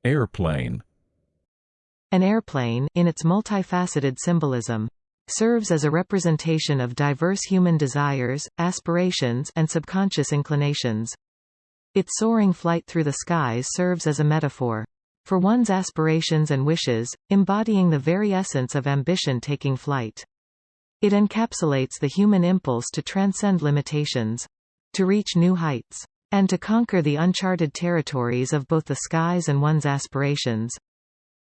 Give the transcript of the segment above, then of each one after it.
Airplane. An airplane, in its multifaceted symbolism, serves as a representation of diverse human desires, aspirations, and subconscious inclinations. Its soaring flight through the skies serves as a metaphor for one's aspirations and wishes, embodying the very essence of ambition taking flight. It encapsulates the human impulse to transcend limitations, to reach new heights, and to conquer the uncharted territories of both the skies and one's aspirations.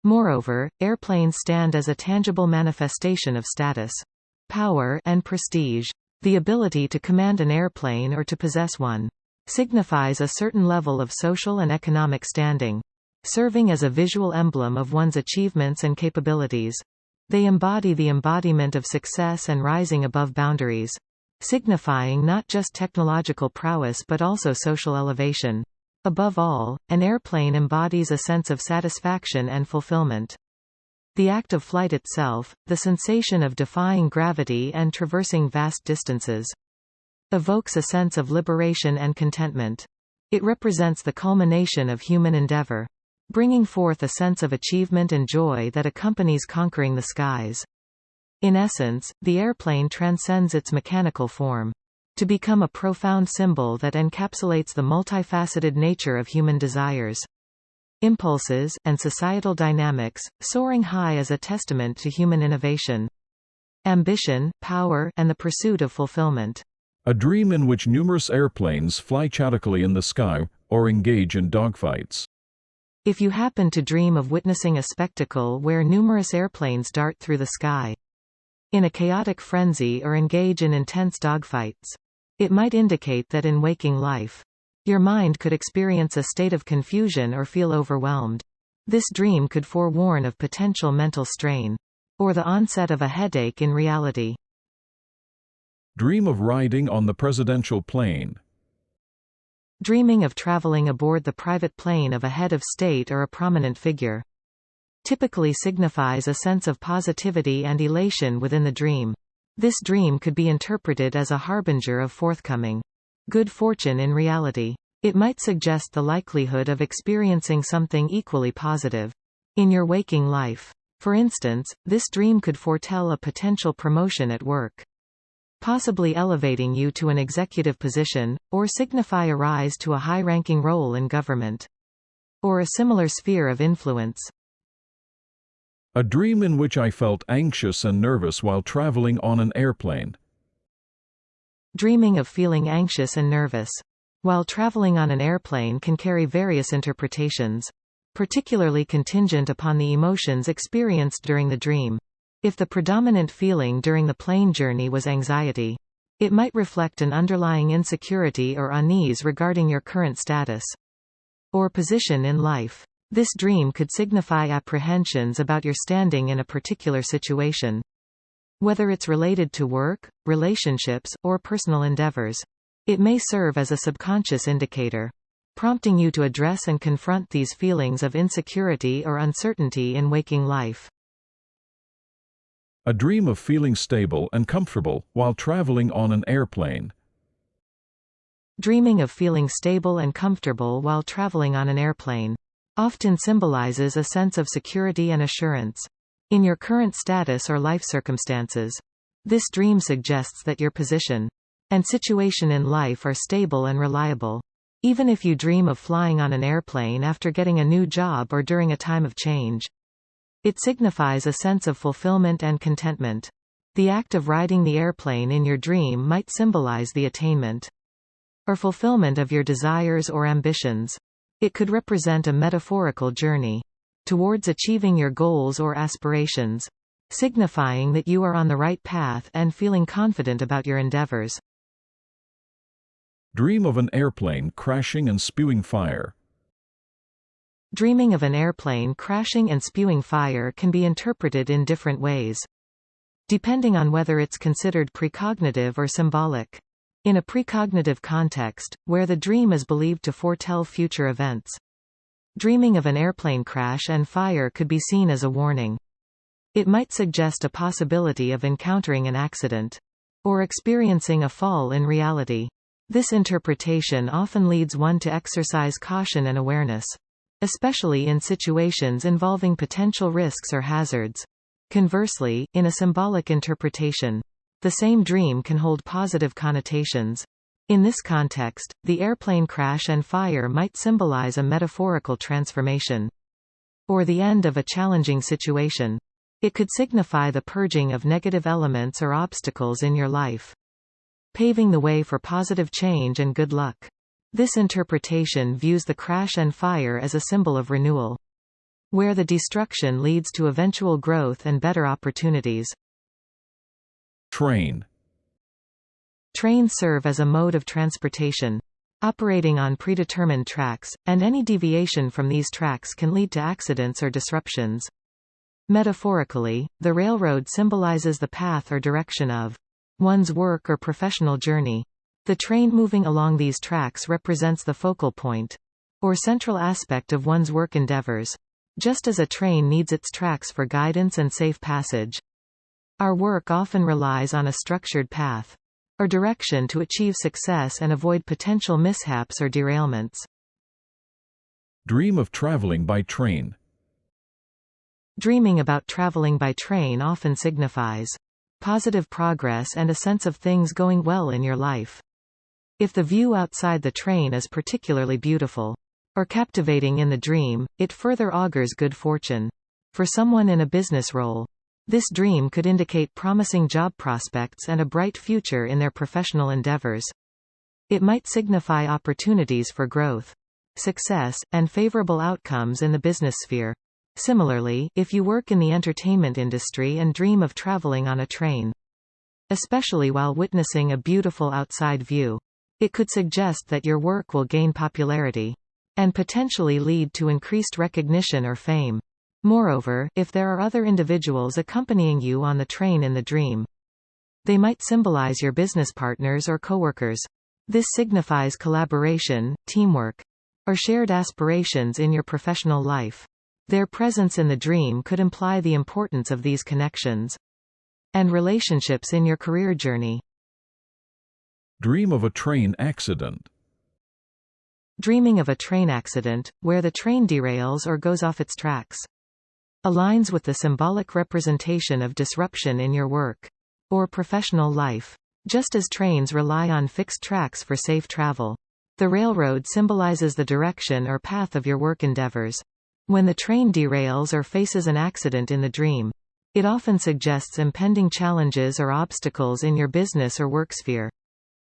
Moreover, airplanes stand as a tangible manifestation of status, power, and prestige. The ability to command an airplane or to possess one signifies a certain level of social and economic standing, serving as a visual emblem of one's achievements and capabilities. They embody the embodiment of success and rising above boundaries, signifying not just technological prowess but also social elevation. Above all, an airplane embodies a sense of satisfaction and fulfillment. The act of flight itself, the sensation of defying gravity and traversing vast distances, evokes a sense of liberation and contentment. It represents the culmination of human endeavor, bringing forth a sense of achievement and joy that accompanies conquering the skies. In essence, the airplane transcends its mechanical form to become a profound symbol that encapsulates the multifaceted nature of human desires, impulses, and societal dynamics, soaring high as a testament to human innovation, ambition, power, and the pursuit of fulfillment. A dream in which numerous airplanes fly chaotically in the sky, or engage in dogfights. If you happen to dream of witnessing a spectacle where numerous airplanes dart through the sky in a chaotic frenzy or engage in intense dogfights, it might indicate that in waking life, your mind could experience a state of confusion or feel overwhelmed. This dream could forewarn of potential mental strain, or the onset of a headache in reality. Dream of riding on the presidential plane. Dreaming of traveling aboard the private plane of a head of state or a prominent figure typically signifies a sense of positivity and elation within the dream. This dream could be interpreted as a harbinger of forthcoming good fortune in reality. It might suggest the likelihood of experiencing something equally positive in your waking life. For instance, this dream could foretell a potential promotion at work, possibly elevating you to an executive position, or signify a rise to a high-ranking role in government, or a similar sphere of influence. A dream in which I felt anxious and nervous while traveling on an airplane. Dreaming of feeling anxious and nervous while traveling on an airplane can carry various interpretations, particularly contingent upon the emotions experienced during the dream. If the predominant feeling during the plane journey was anxiety, it might reflect an underlying insecurity or unease regarding your current status or position in life. This dream could signify apprehensions about your standing in a particular situation, whether it's related to work, relationships, or personal endeavors. It may serve as a subconscious indicator, prompting you to address and confront these feelings of insecurity or uncertainty in waking life. A dream of feeling stable and comfortable while traveling on an airplane. Dreaming of feeling stable and comfortable while traveling on an airplane often symbolizes a sense of security and assurance in your current status or life circumstances. This dream suggests that your position and situation in life are stable and reliable. Even if you dream of flying on an airplane after getting a new job or during a time of change, it signifies a sense of fulfillment and contentment. The act of riding the airplane in your dream might symbolize the attainment or fulfillment of your desires or ambitions. It could represent a metaphorical journey towards achieving your goals or aspirations, signifying that you are on the right path and feeling confident about your endeavors. Dream of an airplane crashing and spewing fire. Dreaming of an airplane crashing and spewing fire can be interpreted in different ways, depending on whether it's considered precognitive or symbolic. In a precognitive context, where the dream is believed to foretell future events, dreaming of an airplane crash and fire could be seen as a warning. It might suggest a possibility of encountering an accident or experiencing a fall in reality. This interpretation often leads one to exercise caution and awareness, especially in situations involving potential risks or hazards. Conversely, in a symbolic interpretation, the same dream can hold positive connotations. In this context, the airplane crash and fire might symbolize a metaphorical transformation or the end of a challenging situation. It could signify the purging of negative elements or obstacles in your life, paving the way for positive change and good luck. This interpretation views the crash and fire as a symbol of renewal, where the destruction leads to eventual growth and better opportunities. Train. Trains serve as a mode of transportation, operating on predetermined tracks, and any deviation from these tracks can lead to accidents or disruptions. Metaphorically, the railroad symbolizes the path or direction of one's work or professional journey. The train moving along these tracks represents the focal point, or central aspect of one's work endeavors. Just as a train needs its tracks for guidance and safe passage, our work often relies on a structured path or direction to achieve success and avoid potential mishaps or derailments. Dream of traveling by train. Dreaming about traveling by train often signifies positive progress and a sense of things going well in your life. If the view outside the train is particularly beautiful or captivating in the dream, it further augurs good fortune. For someone in a business role, this dream could indicate promising job prospects and a bright future in their professional endeavors. It might signify opportunities for growth, success, and favorable outcomes in the business sphere. Similarly, if you work in the entertainment industry and dream of traveling on a train, especially while witnessing a beautiful outside view, it could suggest that your work will gain popularity and potentially lead to increased recognition or fame. Moreover, if there are other individuals accompanying you on the train in the dream, they might symbolize your business partners or coworkers. This signifies collaboration, teamwork, or shared aspirations in your professional life. Their presence in the dream could imply the importance of these connections and relationships in your career journey. Dream of a train accident. Dreaming of a train accident, where the train derails or goes off its tracks, aligns with the symbolic representation of disruption in your work or professional life. Just as trains rely on fixed tracks for safe travel, the railroad symbolizes the direction or path of your work endeavors. When the train derails or faces an accident in the dream, it often suggests impending challenges or obstacles in your business or work sphere.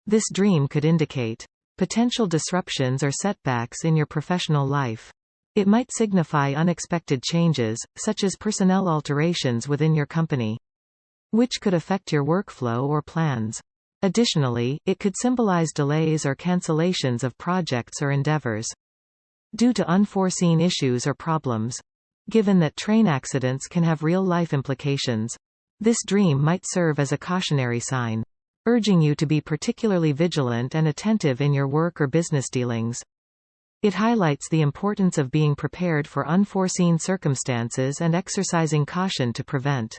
This dream could indicate potential disruptions or setbacks in your professional life. It might signify unexpected changes, such as personnel alterations within your company, which could affect your workflow or plans. Additionally, it could symbolize delays or cancellations of projects or endeavors due to unforeseen issues or problems. Given that train accidents can have real-life implications, this dream might serve as a cautionary sign, urging you to be particularly vigilant and attentive in your work or business dealings. It highlights the importance of being prepared for unforeseen circumstances and exercising caution to prevent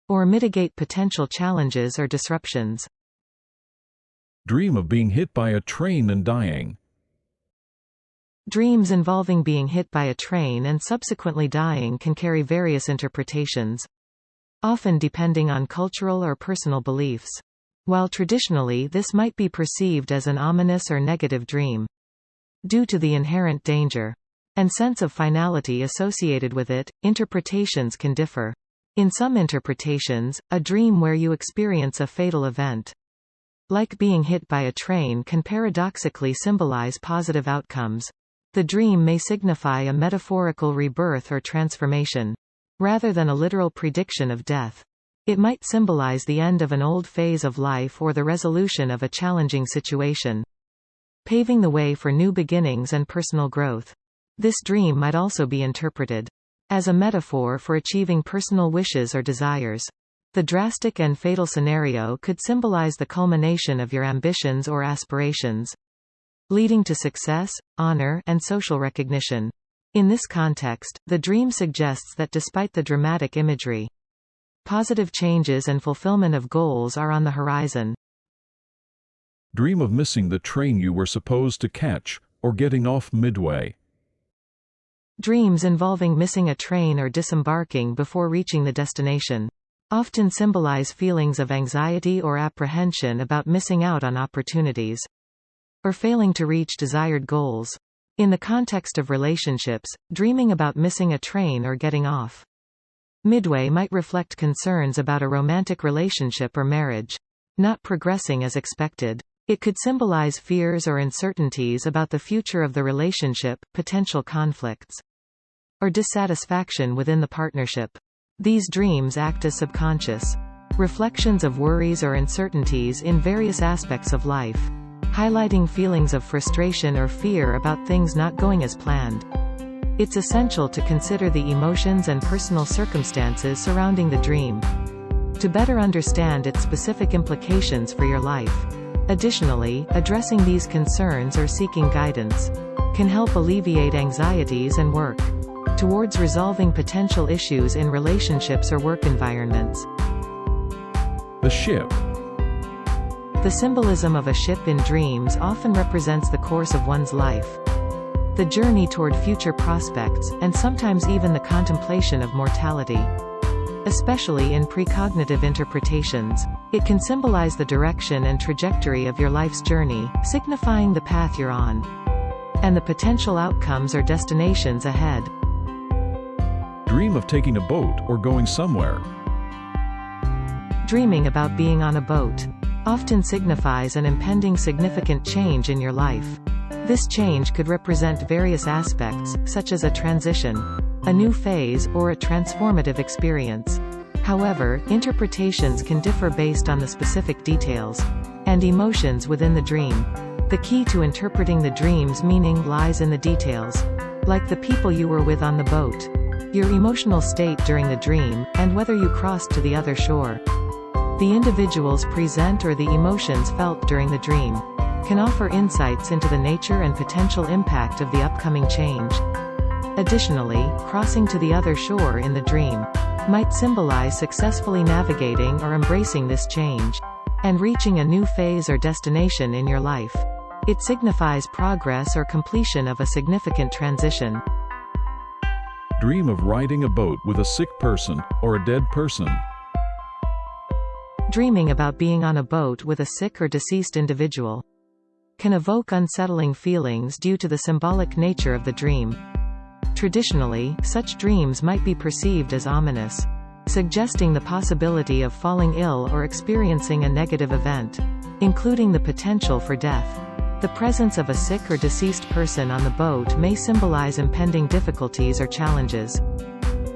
or mitigate potential challenges or disruptions. Dream of being hit by a train and dying. Dreams involving being hit by a train and subsequently dying can carry various interpretations, often depending on cultural or personal beliefs. While traditionally this might be perceived as an ominous or negative dream, due to the inherent danger and sense of finality associated with it, interpretations can differ. In some interpretations, a dream where you experience a fatal event, like being hit by a train, can paradoxically symbolize positive outcomes. The dream may signify a metaphorical rebirth or transformation, rather than a literal prediction of death. It might symbolize the end of an old phase of life or the resolution of a challenging situation, paving the way for new beginnings and personal growth. This dream might also be interpreted as a metaphor for achieving personal wishes or desires. The drastic and fatal scenario could symbolize the culmination of your ambitions or aspirations, leading to success, honor, and social recognition. In this context, the dream suggests that despite the dramatic imagery, positive changes and fulfillment of goals are on the horizon. Dream of missing the train you were supposed to catch, or getting off midway. Dreams involving missing a train or disembarking before reaching the destination often symbolize feelings of anxiety or apprehension about missing out on opportunities or failing to reach desired goals. In the context of relationships, dreaming about missing a train or getting off midway might reflect concerns about a romantic relationship or marriage not progressing as expected. It could symbolize fears or uncertainties about the future of the relationship, potential conflicts, or dissatisfaction within the partnership. These dreams act as subconscious reflections of worries or uncertainties in various aspects of life, highlighting feelings of frustration or fear about things not going as planned. It's essential to consider the emotions and personal circumstances surrounding the dream to better understand its specific implications for your life. Additionally, addressing these concerns or seeking guidance can help alleviate anxieties and work towards resolving potential issues in relationships or work environments. The ship. The symbolism of a ship in dreams often represents the course of one's life, the journey toward future prospects, and sometimes even the contemplation of mortality. Especially in precognitive interpretations, it can symbolize the direction and trajectory of your life's journey, signifying the path you're on, and the potential outcomes or destinations ahead. Dream of taking a boat or going somewhere. Dreaming about being on a boat often signifies an impending significant change in your life. This change could represent various aspects, such as a transition, a new phase, or a transformative experience. However, interpretations can differ based on the specific details and emotions within the dream. The key to interpreting the dream's meaning lies in the details, like the people you were with on the boat, your emotional state during the dream, and whether you crossed to the other shore. The individuals present or the emotions felt during the dream can offer insights into the nature and potential impact of the upcoming change. Additionally, crossing to the other shore in the dream might symbolize successfully navigating or embracing this change and reaching a new phase or destination in your life. It signifies progress or completion of a significant transition. Dream of riding a boat with a sick person or a dead person. Dreaming about being on a boat with a sick or deceased individual can evoke unsettling feelings due to the symbolic nature of the dream. Traditionally, such dreams might be perceived as ominous, suggesting the possibility of falling ill or experiencing a negative event, including the potential for death. The presence of a sick or deceased person on the boat may symbolize impending difficulties or challenges,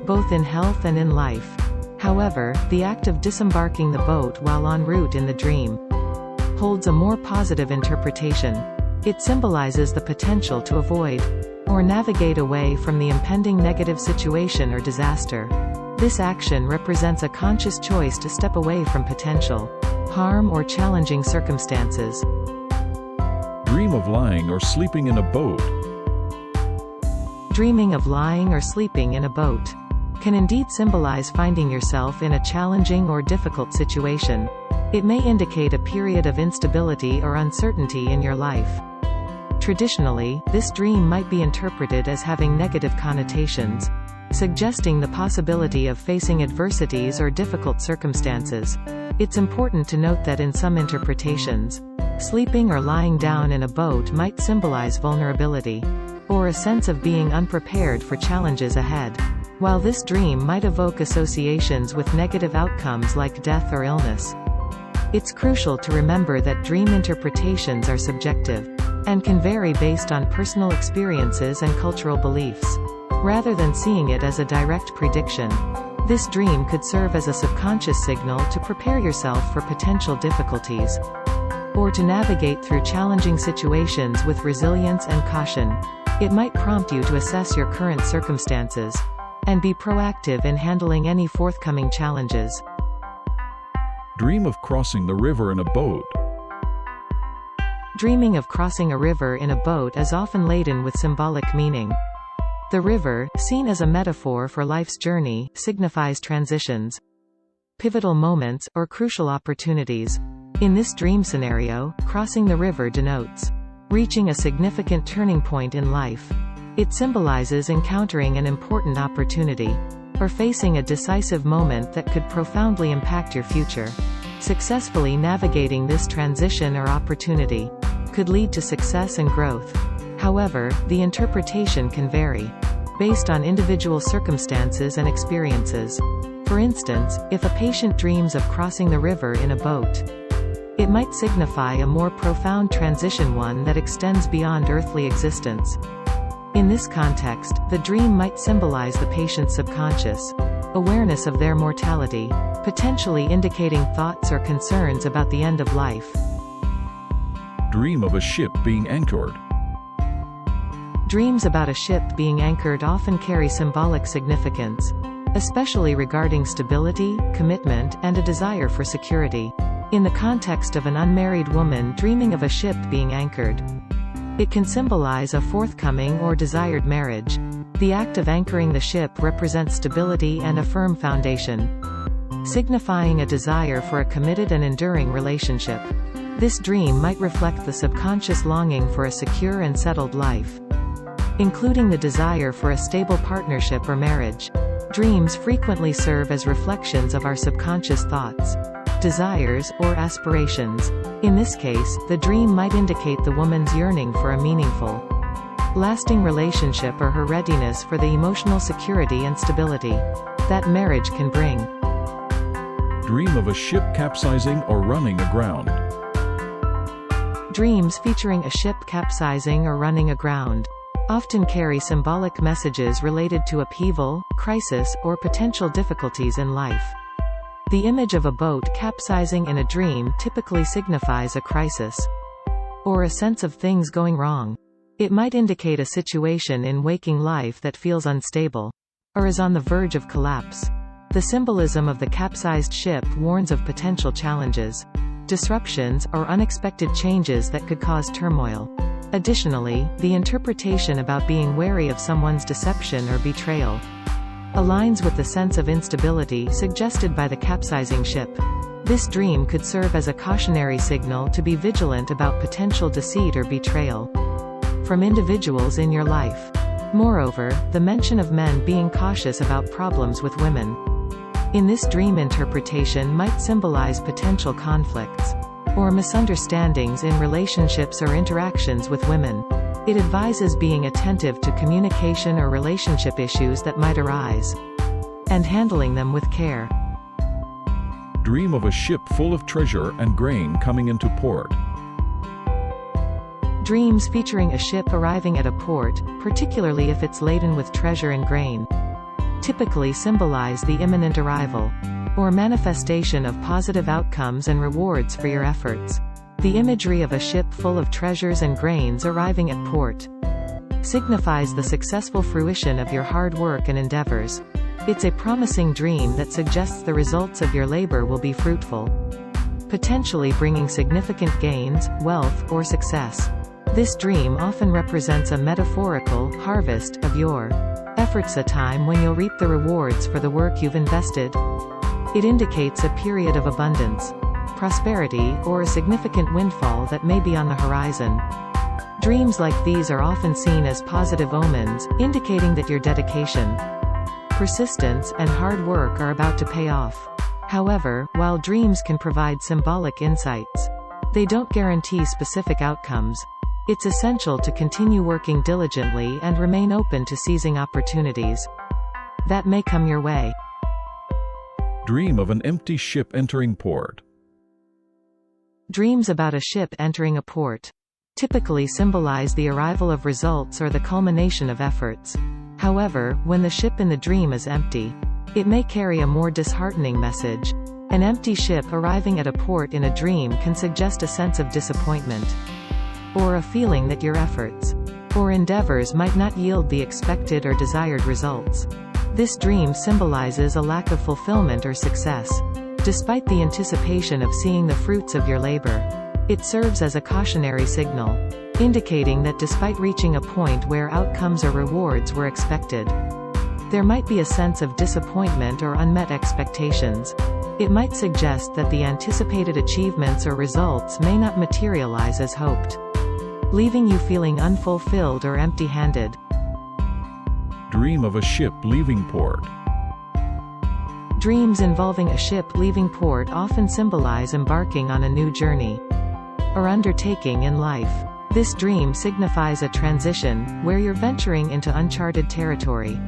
both in health and in life. However, the act of disembarking the boat while en route in the dream holds a more positive interpretation. It symbolizes the potential to avoid or navigate away from the impending negative situation or disaster. This action represents a conscious choice to step away from potential harm or challenging circumstances. Dream of lying or sleeping in a boat. Dreaming of lying or sleeping in a boat can indeed symbolize finding yourself in a challenging or difficult situation. It may indicate a period of instability or uncertainty in your life. Traditionally, this dream might be interpreted as having negative connotations, suggesting the possibility of facing adversities or difficult circumstances. It's important to note that in some interpretations, sleeping or lying down in a boat might symbolize vulnerability or a sense of being unprepared for challenges ahead. While this dream might evoke associations with negative outcomes like death or illness, it's crucial to remember that dream interpretations are subjective and can vary based on personal experiences and cultural beliefs. Rather than seeing it as a direct prediction, this dream could serve as a subconscious signal to prepare yourself for potential difficulties or to navigate through challenging situations with resilience and caution. It might prompt you to assess your current circumstances and be proactive in handling any forthcoming challenges. Dream of crossing the river in a boat. Dreaming of crossing a river in a boat is often laden with symbolic meaning. The river, seen as a metaphor for life's journey, signifies transitions, pivotal moments, or crucial opportunities. In this dream scenario, crossing the river denotes reaching a significant turning point in life. It symbolizes encountering an important opportunity, or facing a decisive moment that could profoundly impact your future. Successfully navigating this transition or opportunity could lead to success and growth. However, the interpretation can vary based on individual circumstances and experiences. For instance, if a patient dreams of crossing the river in a boat, it might signify a more profound transition, one that extends beyond earthly existence. In this context, the dream might symbolize the patient's subconscious awareness of their mortality, potentially indicating thoughts or concerns about the end of life. Dream of a ship being anchored. Dreams about a ship being anchored often carry symbolic significance, especially regarding stability, commitment, and a desire for security. In the context of an unmarried woman dreaming of a ship being anchored, it can symbolize a forthcoming or desired marriage. The act of anchoring the ship represents stability and a firm foundation, signifying a desire for a committed and enduring relationship. This dream might reflect the subconscious longing for a secure and settled life, including the desire for a stable partnership or marriage. Dreams frequently serve as reflections of our subconscious thoughts, desires, or aspirations. In this case, the dream might indicate the woman's yearning for a meaningful, lasting relationship or her readiness for the emotional security and stability that marriage can bring. Dream of a ship capsizing or running aground. Dreams featuring a ship capsizing or running aground often carry symbolic messages related to upheaval, crisis, or potential difficulties in life. The image of a boat capsizing in a dream typically signifies a crisis, or a sense of things going wrong. It might indicate a situation in waking life that feels unstable, or is on the verge of collapse. The symbolism of the capsized ship warns of potential challenges, disruptions, or unexpected changes that could cause turmoil. Additionally, the interpretation about being wary of someone's deception or betrayal aligns with the sense of instability suggested by the capsizing ship. This dream could serve as a cautionary signal to be vigilant about potential deceit or betrayal from individuals in your life. Moreover, the mention of men being cautious about problems with women in this dream interpretation might symbolize potential conflicts or misunderstandings in relationships or interactions with women. It advises being attentive to communication or relationship issues that might arise, and handling them with care. Dream of a ship full of treasure and grain coming into port. Dreams featuring a ship arriving at a port, particularly if it's laden with treasure and grain, typically symbolize the imminent arrival or manifestation of positive outcomes and rewards for your efforts. The imagery of a ship full of treasures and grains arriving at port signifies the successful fruition of your hard work and endeavors. It's a promising dream that suggests the results of your labor will be fruitful, potentially bringing significant gains, wealth, or success. This dream often represents a metaphorical harvest of your efforts, a time when you'll reap the rewards for the work you've invested. It indicates a period of abundance, prosperity, or a significant windfall that may be on the horizon. Dreams like these are often seen as positive omens, indicating that your dedication, persistence, and hard work are about to pay off. However, while dreams can provide symbolic insights, they don't guarantee specific outcomes. It's essential to continue working diligently and remain open to seizing opportunities that may come your way. Dream of an empty ship entering port. Dreams about a ship entering a port typically symbolize the arrival of results or the culmination of efforts. However, when the ship in the dream is empty, it may carry a more disheartening message. An empty ship arriving at a port in a dream can suggest a sense of disappointment, or a feeling that your efforts or endeavors might not yield the expected or desired results. This dream symbolizes a lack of fulfillment or success, despite the anticipation of seeing the fruits of your labor. It serves as a cautionary signal, indicating that despite reaching a point where outcomes or rewards were expected, there might be a sense of disappointment or unmet expectations. It might suggest that the anticipated achievements or results may not materialize as hoped, leaving you feeling unfulfilled or empty-handed. dream of a ship leaving port. Dreams involving a ship leaving port often symbolize embarking on a new journey or undertaking in life. This dream signifies a transition, where you're venturing into uncharted territory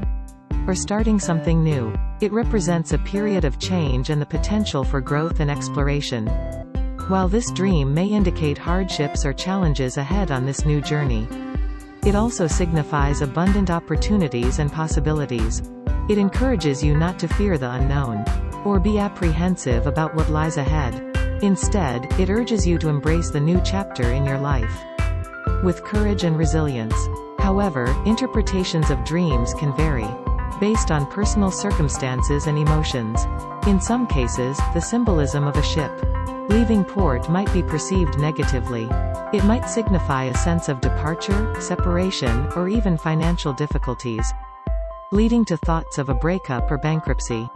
or starting something new. It represents a period of change and the potential for growth and exploration. While this dream may indicate hardships or challenges ahead on this new journey, it also signifies abundant opportunities and possibilities. It encourages you not to fear the unknown or be apprehensive about what lies ahead. Instead, it urges you to embrace the new chapter in your life with courage and resilience. However, interpretations of dreams can vary based on personal circumstances and emotions. In some cases, the symbolism of a ship leaving port might be perceived negatively. It might signify a sense of departure, separation, or even financial difficulties, leading to thoughts of a breakup or bankruptcy.